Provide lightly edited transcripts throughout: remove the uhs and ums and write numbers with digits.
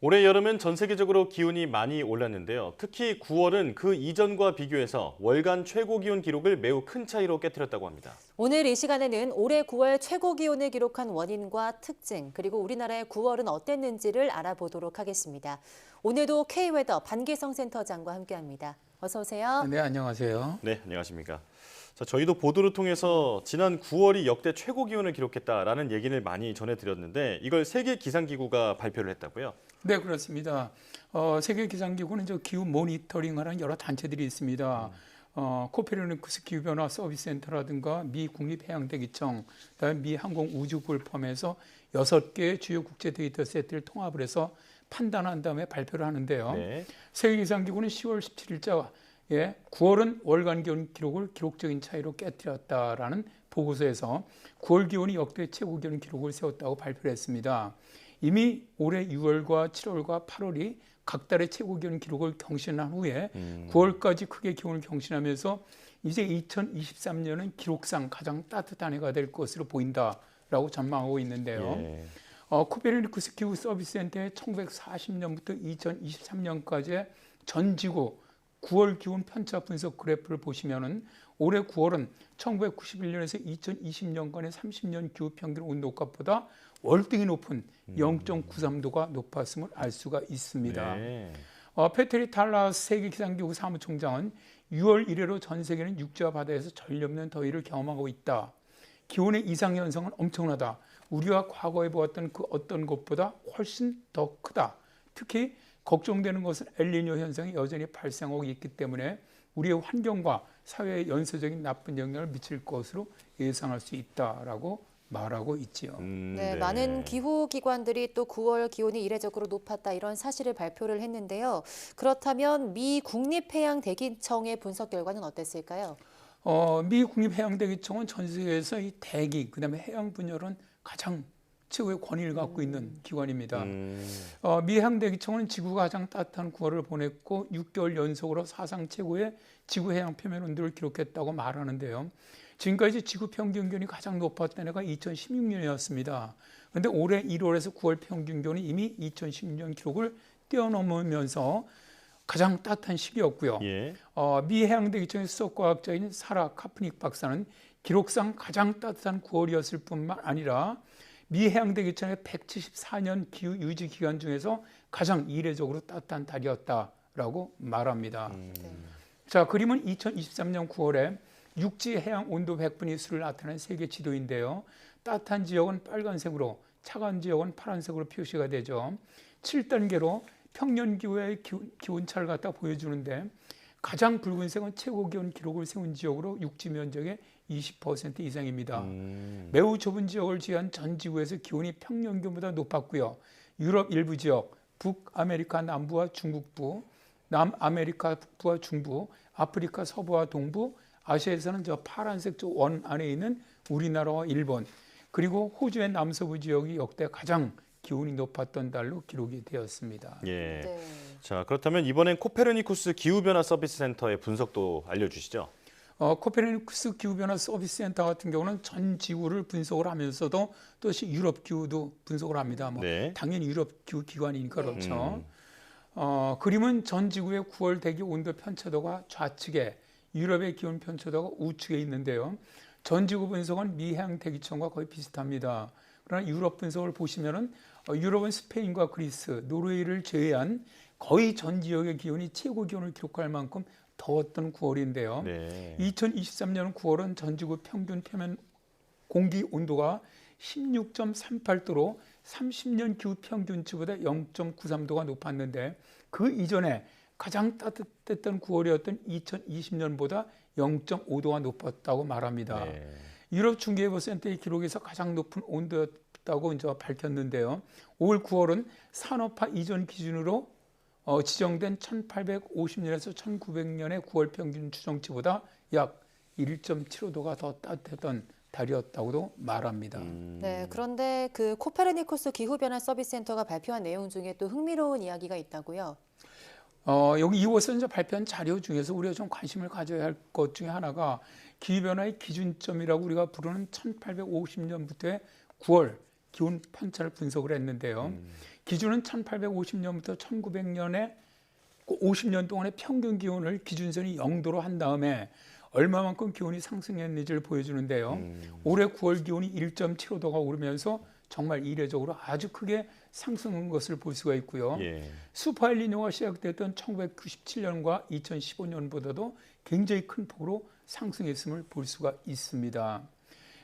올해 여름은 전 세계적으로 기온이 많이 올랐는데요. 특히 9월은 그 이전과 비교해서 월간 최고 기온 기록을 매우 큰 차이로 깨뜨렸다고 합니다. 오늘 이 시간에는 올해 9월 최고 기온을 기록한 원인과 특징, 그리고 우리나라의 9월은 어땠는지를 알아보도록 하겠습니다. 오늘도 K웨더 반기성 센터장과 함께합니다. 어서 오세요. 네, 안녕하세요. 네, 안녕하십니까. 자, 저희도 보도를 통해서 지난 9월이 역대 최고 기온을 기록했다라는 얘기를 많이 전해드렸는데 이걸 세계 기상기구가 발표를 했다고요? 네, 그렇습니다. 세계기상기구는 기후 모니터링하는 여러 단체들이 있습니다. 코페르니쿠스 기후변화 서비스센터라든가 미 국립해양대기청, 그다음에 미 항공우주국을 포함해서 6개의 주요 국제 데이터 세트를 통합을 해서 판단한 다음에 발표를 하는데요. 네. 세계기상기구는 10월 17일자 9월은 월간 기온 기록을 기록적인 차이로 깨뜨렸다라는 보고서에서 9월 기온이 역대 최고 기온 기록을 세웠다고 발표를 했습니다. 이미 올해 6월과 7월과 8월이 각 달의 최고 기온 기록을 경신한 후에 9월까지 크게 기온을 경신하면서 이제 2023년은 기록상 가장 따뜻한 해가 될 것으로 보인다라고 전망하고 있는데요. 예. 코페르니쿠스 기후 서비스센터의 1940년부터 2023년까지의 전 지구 9월 기온 편차 분석 그래프를 보시면은 올해 9월은 1991년에서 2020년간의 30년 기후 평균 온도값보다 월등히 높은 0.93도가 높았음을 알 수가 있습니다. 네. 페테리 탈라스 세계기상기구 사무총장은 6월 이래로 전 세계는 육지와 바다에서 전력 없는 더위를 경험하고 있다. 기온의 이상 현상은 엄청나다. 우리가 과거에 보았던 그 어떤 것보다 훨씬 더 크다. 특히 걱정되는 것은 엘니뇨 현상이 여전히 발생하고 있기 때문에 우리의 환경과 사회에 연쇄적인 나쁜 영향을 미칠 것으로 예상할 수 있다라고 말하고 있지요. 네, 많은 기후기관들이 또 9월 기온이 이례적으로 높았다 이런 사실을 발표를 했는데요. 그렇다면 미 국립해양대기청의 분석 결과는 어땠을까요? 미 국립해양대기청은 전 세계에서 이 대기, 그다음에 해양 분야로는 가장 최고의 권위를 갖고 있는 기관입니다. 미 해양대기청은 지구가 가장 따뜻한 9월을 보냈고 6개월 연속으로 사상 최고의 지구 해양 표면 온도를 기록했다고 말하는데요. 지금까지 지구 평균 기온이 가장 높았던 해가 2016년이었습니다. 그런데 올해 1월에서 9월 평균 기온이 이미 2016년 기록을 뛰어넘으면서 가장 따뜻한 시기였고요. 예. 미 해양대기청의 수석과학자인 사라 카프닉 박사는 기록상 가장 따뜻한 9월이었을 뿐만 아니라 미 해양대기청의 174년 기후 유지 기간 중에서 가장 이례적으로 따뜻한 달이었다라고 말합니다. 자, 그림은 2023년 9월에 육지 해양 온도 100분위 수를 나타낸 세계 지도인데요. 따뜻한 지역은 빨간색으로, 차가운 지역은 파란색으로 표시가 되죠. 7단계로 평년 기후의 기온차를 갖다 보여주는데 가장 붉은색은 최고 기온 기록을 세운 지역으로 육지 면적의 20% 이상입니다. 매우 좁은 지역을 제외한 전 지구에서 기온이 평년 기온보다 높았고요. 유럽 일부 지역, 북아메리카 남부와 중국부, 남아메리카 북부와 중부, 아프리카 서부와 동부, 아시아에서는 저 파란색 원 안에 있는 우리나라와 일본, 그리고 호주의 남서부 지역이 역대 가장 기온이 높았던 달로 기록이 되었습니다. 예. 네. 자, 그렇다면 이번엔 코페르니쿠스 기후변화 서비스센터의 분석도 알려주시죠. 코페르니쿠스 기후변화 서비스센터 같은 경우는 전 지구를 분석을 하면서도 또 유럽 기후도 분석을 합니다. 네. 당연히 유럽 기후 기관이니까 그렇죠. 그림은 전 지구의 9월 대기 온도 편차도가 좌측에, 유럽의 기온 편차도가 우측에 있는데요. 전 지구 분석은 미 해양대기청과 거의 비슷합니다. 그러나 유럽 분석을 보시면은 유럽은 스페인과 그리스, 노르웨이를 제외한 거의 전 지역의 기온이 최고 기온을 기록할 만큼 더웠던 9월인데요. 네. 2023년 9월은 전 지구 평균 표면 공기 온도가 16.38도로 30년 기후 평균치보다 0.93도가 높았는데 그 이전에 가장 따뜻했던 9월이었던 2020년보다 0.5도가 높았다고 말합니다. 네. 유럽 중기예보센터의 기록에서 가장 높은 온도였다고 이제 밝혔는데요. 올 9월은 산업화 이전 기준으로 지정된 1850년에서 1900년의 9월 평균 추정치보다 약 1.75도가 더 따뜻했던 달이었다고도 말합니다. 네, 그런데 그 코페르니쿠스 기후변화 서비스센터가 발표한 내용 중에 또 흥미로운 이야기가 있다고요. 여기 이곳에서 발표한 자료 중에서 우리가 좀 관심을 가져야 할 것 중에 하나가 기후변화의 기준점이라고 우리가 부르는 1850년부터의 9월 기온 편차를 분석을 했는데요. 기준은 1850년부터 1900년에 50년 동안의 평균 기온을 기준선이 0도로 한 다음에 얼마만큼 기온이 상승했는지를 보여주는데요. 올해 9월 기온이 1.75도가 오르면서 정말 이례적으로 아주 크게 상승한 것을 볼 수가 있고요. 예. 슈퍼엘니뇨가 시작됐던 1997년과 2015년보다도 굉장히 큰 폭으로 상승했음을 볼 수가 있습니다.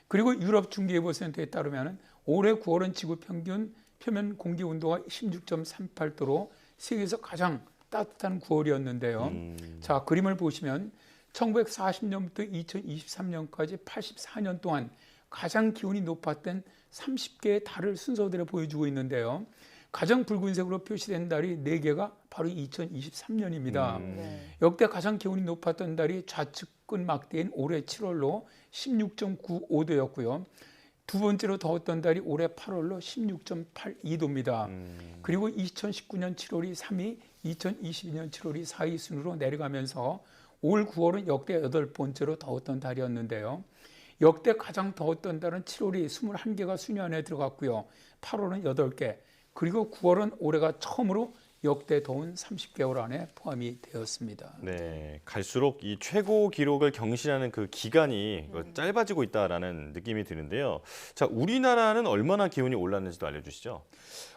그리고 유럽 중기예보센터에 따르면 올해 9월은 지구 평균 표면 공기 온도가 16.38도로 세계에서 가장 따뜻한 9월이었는데요. 자, 그림을 보시면 1940년부터 2023년까지 84년 동안 가장 기온이 높았던 30개의 달을 순서대로 보여주고 있는데요. 가장 붉은색으로 표시된 달이 4개가 바로 2023년입니다. 역대 가장 기온이 높았던 달이 좌측근 막대인 올해 7월로 16.95도였고요. 두 번째로 더웠던 달이 올해 8월로 16.82도입니다. 그리고 2019년 7월이 3위, 2022년 7월이 4위 순으로 내려가면서 올 9월은 역대 8번째로 더웠던 달이었는데요. 역대 가장 더웠던 달은 7월이 21개가 순위 안에 들어갔고요. 8월은 8개, 그리고 9월은 올해가 처음으로 역대 더운 30개월 안에 포함이 되었습니다. 네, 갈수록 이 최고 기록을 경신하는 그 기간이 짧아지고 있다라는 느낌이 드는데요. 자, 우리나라는 얼마나 기온이 올랐는지도 알려주시죠.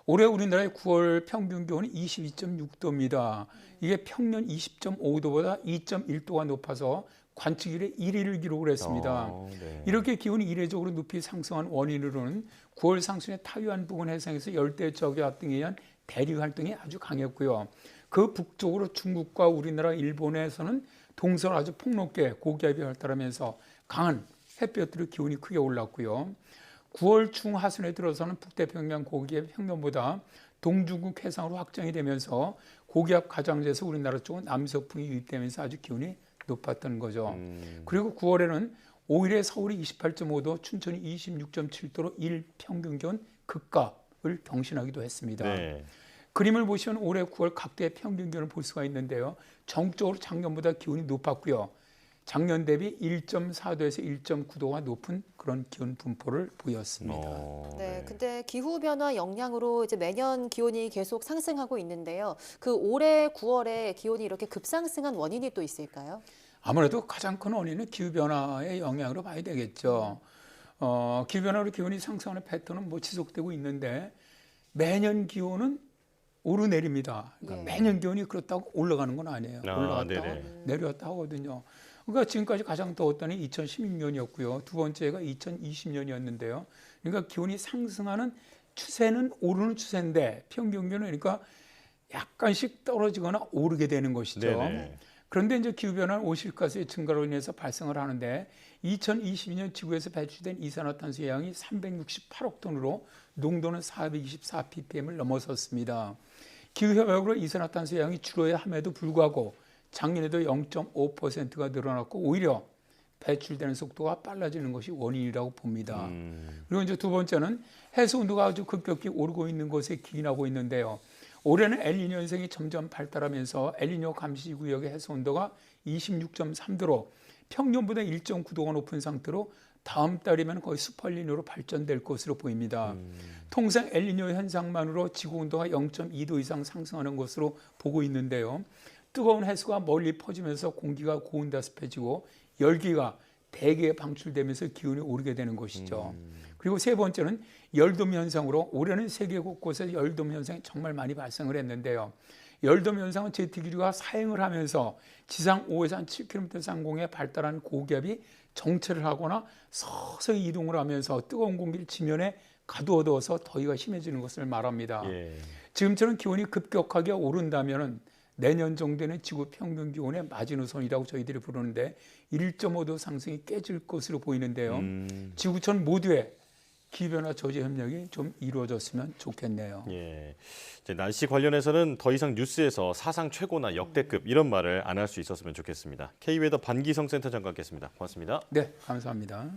올해 우리나라의 9월 평균 기온이 22.6도입니다. 이게 평년 20.5도보다 2.1도가 높아서 관측 이래 1위를 기록을 했습니다. 네. 이렇게 기온이 이례적으로 높이 상승한 원인으로는 9월 상순에 타이완 부근 해상에서 열대 저기압 등에 의한 대륙 활동이 아주 강했고요. 그 북쪽으로 중국과 우리나라, 일본에서는 동서로 아주 폭넓게 고기압이 발달하면서 강한 햇볕으로 기온이 크게 올랐고요. 9월 중하순에 들어서는 북태평양 고기압이 평년보다 동중국 해상으로 확장이 되면서 고기압 가장자에서 우리나라 쪽은 남서풍이 유입되면서 아주 기온이 높았던 거죠. 그리고 9월에는 5일에 서울이 28.5도, 춘천이 26.7도로 일 평균 기온 급갑을 경신하기도 했습니다. 네. 그림을 보시면 올해 9월 각대의 평균 기온을 볼 수가 있는데요. 전국적으로 작년보다 기온이 높았고요. 작년 대비 1.4도에서 1.9도가 높은 그런 기온 분포를 보였습니다. 네, 근데 기후 변화 영향으로 이제 매년 기온이 계속 상승하고 있는데요. 그 올해 9월에 기온이 이렇게 급상승한 원인이 또 있을까요? 아무래도 가장 큰 원인은 기후 변화의 영향으로 봐야 되겠죠. 기후 변화로 기온이 상승하는 패턴은 뭐 지속되고 있는데 매년 기온은 오르내립니다. 그러니까 매년 기온이 그렇다고 올라가는 건 아니에요. 올라갔다가 내려왔다 하거든요. 그러니까 지금까지 가장 더웠던 게 2016년이었고요. 두 번째가 2020년이었는데요. 그러니까 기온이 상승하는 추세는 오르는 추세인데 평균 기온은 그러니까 약간씩 떨어지거나 오르게 되는 것이죠. 네네. 그런데 이제 기후변화는 오실가스의 증가로 인해서 발생을 하는데 2022년 지구에서 배출된 이산화탄소의 양이 368억 톤으로 농도는 424 ppm을 넘어섰습니다. 기후협약으로 이산화탄소의 양이 줄어야 함에도 불구하고 작년에도 0.5%가 늘어났고 오히려 배출되는 속도가 빨라지는 것이 원인이라고 봅니다. 그리고 이제 두 번째는 해수 온도가 아주 급격히 오르고 있는 것에 기인하고 있는데요. 올해는 엘니뇨 현상이 점점 발달하면서 엘니뇨 감시구역의 해수 온도가 26.3도로 평년보다 1.9도가 높은 상태로 다음 달이면 거의 슈퍼엘니뇨로 발전될 것으로 보입니다. 통상 엘니뇨 현상만으로 지구 온도가 0.2도 이상 상승하는 것으로 보고 있는데요. 뜨거운 해수가 멀리 퍼지면서 공기가 고온다습해지고 열기가 대기에 방출되면서 기온이 오르게 되는 것이죠. 그리고 세 번째는 열돔 현상으로 올해는 세계 곳곳에 열돔 현상이 정말 많이 발생을 했는데요. 열돔 현상은 제트기류가 사행을 하면서 지상 5에서 한 7km 상공에 발달한 고기압이 정체를 하거나 서서히 이동을 하면서 뜨거운 공기를 지면에 가두어두어서 더위가 심해지는 것을 말합니다. 지금처럼 기온이 급격하게 오른다면 내년 정도는 지구 평균 기온의 마지노선이라고 저희들이 부르는데 1.5도 상승이 깨질 것으로 보이는데요. 지구촌 모두의 기후변화 저지 협력이 좀 이루어졌으면 좋겠네요. 예. 이제 날씨 관련해서는 더 이상 뉴스에서 사상 최고나 역대급 이런 말을 안 할 수 있었으면 좋겠습니다. K웨더 반기성 센터장과 함께했습니다. 고맙습니다. 네, 감사합니다.